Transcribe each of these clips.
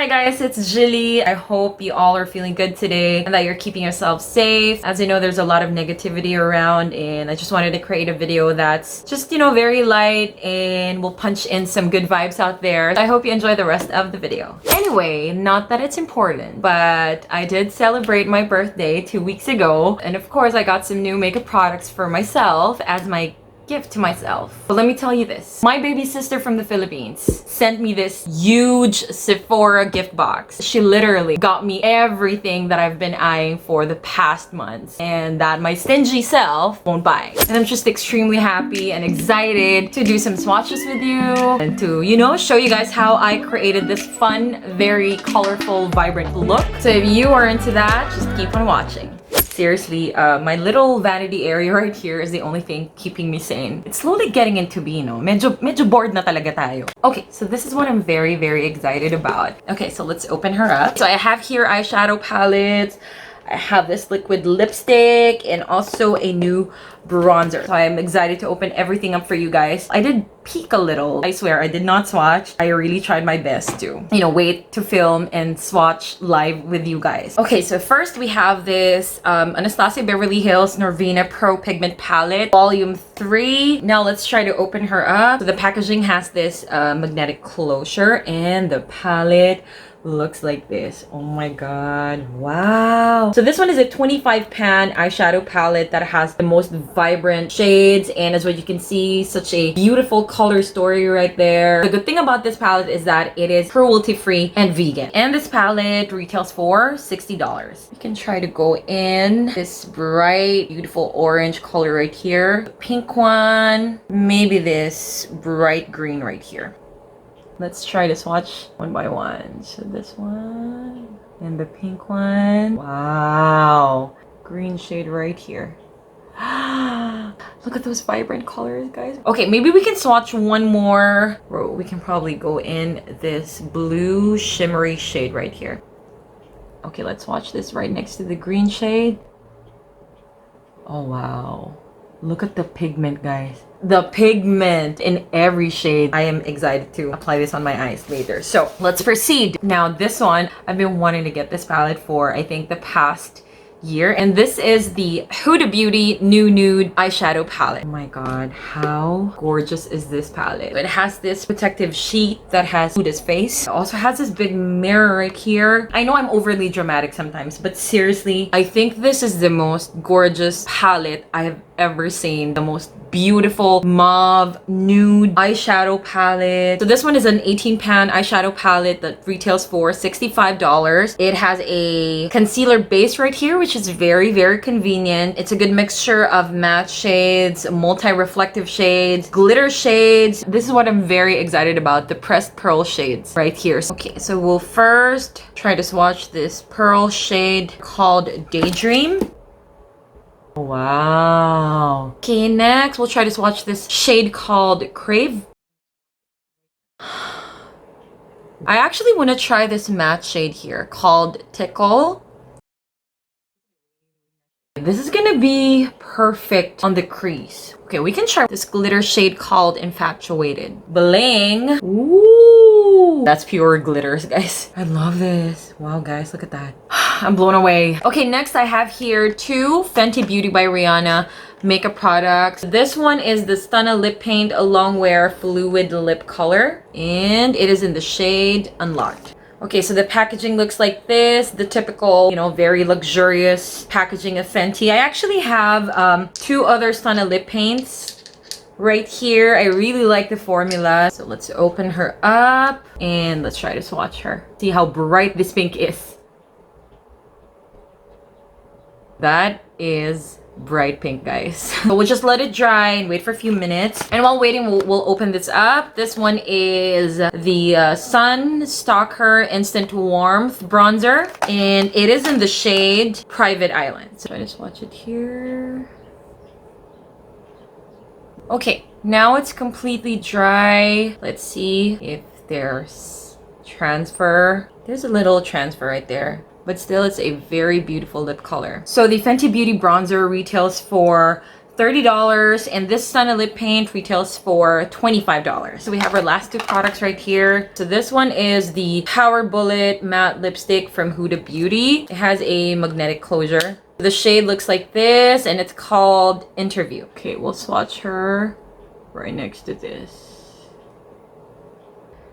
Hi guys, it's Gilly. I hope you all are feeling good today and that you're keeping yourselves safe. As I know, there's a lot of negativity around, and I just wanted to create a video that's just, very light and will punch in some good vibes out there. I hope you enjoy the rest of the video. Anyway, not that it's important, but I did celebrate my birthday 2 weeks ago. And of course, I got some new makeup products for myself as my gift to myself. But let me tell you this. My baby sister from the Philippines sent me this huge Sephora gift box. She literally got me everything that I've been eyeing for the past months and that my stingy self won't buy. And I'm just extremely happy and excited to do some swatches with you and to, show you guys how I created this fun, very colorful, vibrant look. So if you are into that, just keep on watching. Seriously, my little vanity area right here is the only thing keeping me sane. It's slowly getting into being, medyo bored na talaga tayo. Okay, so this is what I'm very, very excited about. Okay, so let's open her up. So I have here eyeshadow palettes. I have this liquid lipstick and also a new bronzer. So I'm excited to open everything up for you guys. I did peek a little. I swear, I did not swatch. I really tried my best to, wait to film and swatch live with you guys. Okay, so first we have this Anastasia Beverly Hills Norvina Pro Pigment Palette, Volume 3. Now let's try to open her up. So the packaging has this magnetic closure and the palette looks like this. Oh my god, wow. So this one is a 25 pan eyeshadow palette that has the most vibrant shades, and as what you can see, such a beautiful color story right there. The good thing about this palette is that it is cruelty free and vegan, and this palette retails for $60. You can try to go in this bright beautiful orange color right here, the pink one, maybe this bright green right here. Let's try to swatch one by one. So this one and the pink one. Wow. Green shade right here. Look at those vibrant colors, guys. Okay, maybe we can swatch one more. We can probably go in this blue shimmery shade right here. Okay, let's swatch this right next to the green shade. Oh, wow. Look at the pigment, guys. The pigment in every shade. I am excited to apply this on my eyes later. So let's proceed. Now this one, I've been wanting to get this palette for I think the past year, and this is the Huda Beauty Nude eyeshadow palette. Oh my god, how gorgeous is this palette? It has this protective sheet that has Huda's face. It also has this big mirror right here. I know I'm overly dramatic sometimes, but seriously, I think this is the most gorgeous palette I have ever seen. The most beautiful mauve nude eyeshadow palette. So this one is an 18 pan eyeshadow palette that retails for $65. It has a concealer base right here, which is very, very convenient. It's a good mixture of matte shades, multi-reflective shades, glitter shades. This is what I'm very excited about, the pressed pearl shades right here. Okay, so we'll first try to swatch this pearl shade called Daydream. Wow. Okay, next we'll try to swatch this shade called Crave. I actually want to try this matte shade here called Tickle. This is gonna be perfect on the crease. Okay, we can try this glitter shade called Infatuated. Bling. Ooh, that's pure glitters, guys. I love this. Wow, guys, look at that. I'm blown away. Okay, next I have here two Fenty Beauty by Rihanna makeup products. This one is the Stunna Lip Paint Longwear Fluid Lip Color, and it is in the shade Unlocked. Okay, so the packaging looks like this, the typical, very luxurious packaging of Fenty. I actually have two other Stunna lip paints right here. I really like the formula. So let's open her up and let's try to swatch her. See how bright this pink is. That is bright pink, guys. So we'll just let it dry and wait for a few minutes, and while waiting we'll open this up. This one is the Sun Stalk'r Instant Warmth bronzer, and it is in the shade Private Island. So I just swatch it here. Okay, now it's completely dry. Let's see if there's transfer. There's a little transfer right there, but still it's a very beautiful lip color. So the Fenty Beauty bronzer retails for $30, and this Stunna lip paint retails for $25. So we have our last two products right here. So this one is the Power Bullet Matte Lipstick from Huda Beauty. It has a magnetic closure. The shade looks like this, and it's called Interview. Okay, we'll swatch her right next to this.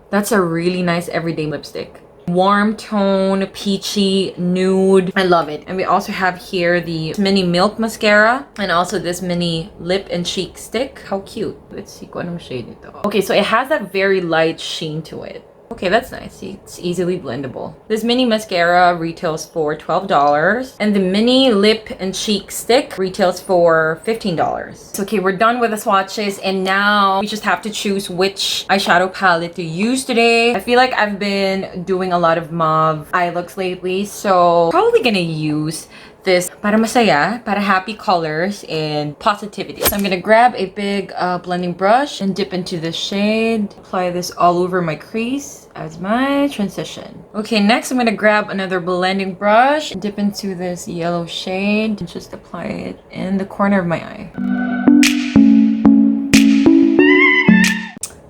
That's a really nice everyday lipstick. Warm tone, peachy, nude. I love it. And we also have here the mini milk mascara and also this mini lip and cheek stick. How cute. Let's see kung anong shade ito. Okay, so it has that very light sheen to it. Okay, that's nice. See, it's easily blendable. This mini mascara retails for $12, and the mini lip and cheek stick retails for $15. So, okay, we're done with the swatches, and now we just have to choose which eyeshadow palette to use today. I feel like I've been doing a lot of mauve eye looks lately, so probably gonna use this para masaya, para happy colors and positivity. So I'm gonna grab a big blending brush and dip into this shade. Apply this all over my crease as my transition. Okay, next I'm gonna grab another blending brush, dip into this yellow shade, and just apply it in the corner of my eye.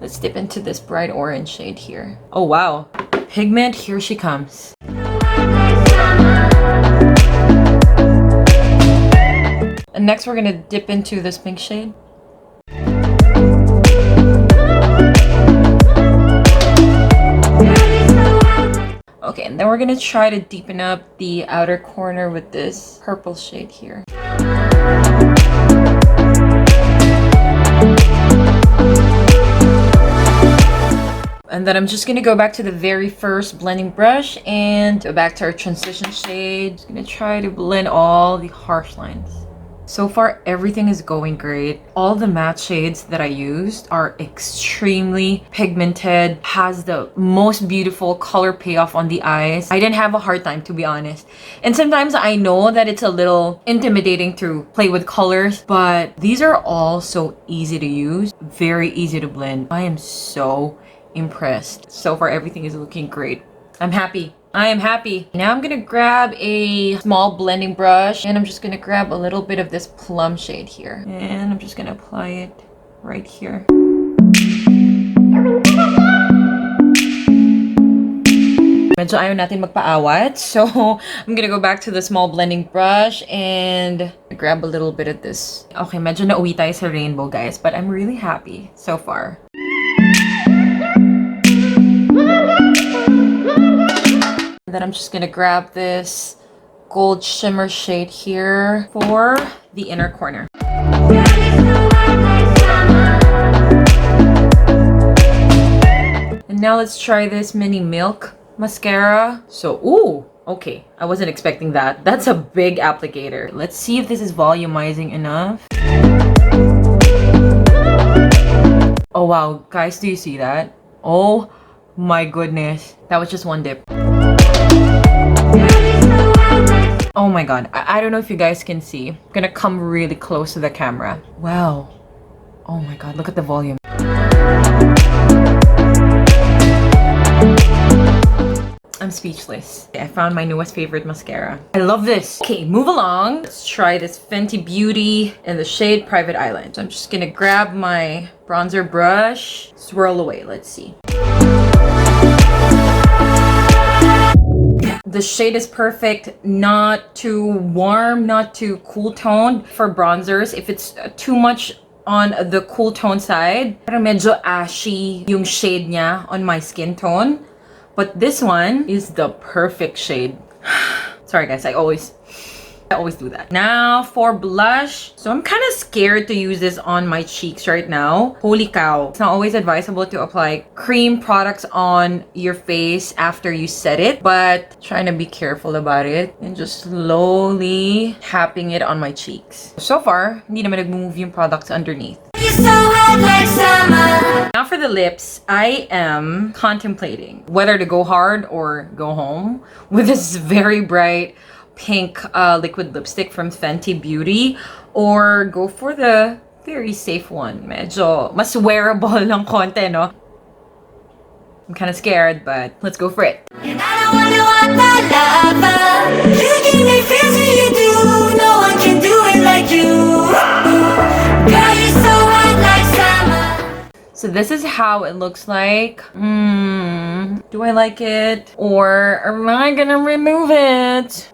Let's dip into this bright orange shade here. Oh wow, Pigment, here she comes. And next we're gonna dip into this pink shade. Okay, and then we're gonna try to deepen up the outer corner with this purple shade here. And then I'm just gonna go back to the very first blending brush and go back to our transition shade. Just gonna try to blend all the harsh lines. So far, everything is going great. All the matte shades that I used are extremely pigmented, has the most beautiful color payoff on the eyes. I didn't have a hard time, to be honest. And sometimes I know that it's a little intimidating to play with colors, but these are all so easy to use, very easy to blend. I am so impressed. So far, everything is looking great. I'm happy. I am happy. Now I'm gonna grab a small blending brush and I'm just gonna grab a little bit of this plum shade here. And I'm just gonna apply it right here. Medyo ayaw natin magpaawat. So I'm gonna go back to the small blending brush and grab a little bit of this. Okay, medyo nauwi tayo sa rainbow, guys, but I'm really happy so far. Then I'm just gonna grab this gold shimmer shade here for the inner corner. And now let's try this mini milk mascara. So, ooh, okay, I wasn't expecting that. That's a big applicator. Let's see if this is volumizing enough. Oh wow, guys, do you see that? Oh my goodness, that was just one dip. Oh my god, I don't know if you guys can see. I'm gonna come really close to the camera. Wow. Oh my god, look at the volume. I'm speechless. I found my newest favorite mascara. I love this. Okay, move along. Let's try this Fenty Beauty in the shade Private Island. So I'm just gonna grab my bronzer brush, swirl away. Let's see. The shade is perfect, not too warm, not too cool toned for bronzers. If it's too much on the cool tone side, pero medyo ashy yung shade niya on my skin tone. But this one is the perfect shade. Sorry guys, I always do that. Now for blush. So I'm kind of scared to use this on my cheeks right now. Holy cow. It's not always advisable to apply cream products on your face after you set it, but trying to be careful about it and just slowly tapping it on my cheeks. So far, hindi naman nag-move yung products underneath. Now for the lips, I am contemplating whether to go hard or go home with this very bright pink liquid lipstick from Fenty Beauty, or go for the very safe one. Medyo mas wearable ng konti, no? I'm kind of scared, but let's go for it. And I don't wanna want that lava. You give me feels you do. No one can do it like you. this is how it looks like. Do I like it? Or am I gonna remove it?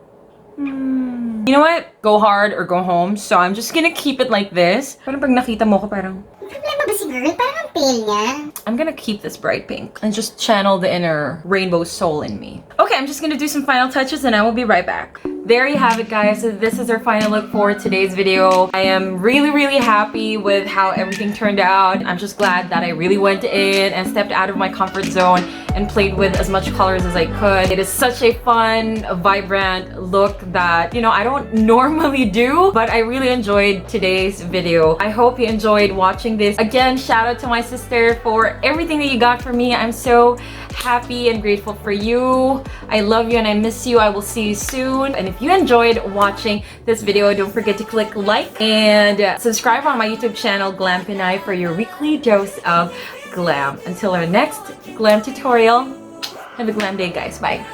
You know what? Go hard or go home. So I'm just gonna keep it like this. Parang pag nakita mo ko parang... Problema ba si girl? Parang ang pale niya. I'm gonna keep this bright pink and just channel the inner rainbow soul in me. Okay, I'm just gonna do some final touches and I will be right back. There you have it, guys. So this is our final look for today's video. I am really happy with how everything turned out. I'm just glad that I really went in and stepped out of my comfort zone and played with as much colors as I could. It is such a fun, vibrant look that, you know, I don't normally do, but I really enjoyed today's video. I hope you enjoyed watching this. Again, shout out to my sister for everything that you got from me. I'm so happy and grateful for you. I love you and I miss you. I will see you soon. And if you enjoyed watching this video, don't forget to click like and subscribe on my YouTube channel, Glam Pinay, for your weekly dose of glam. Until our next glam tutorial, have a glam day, guys. Bye.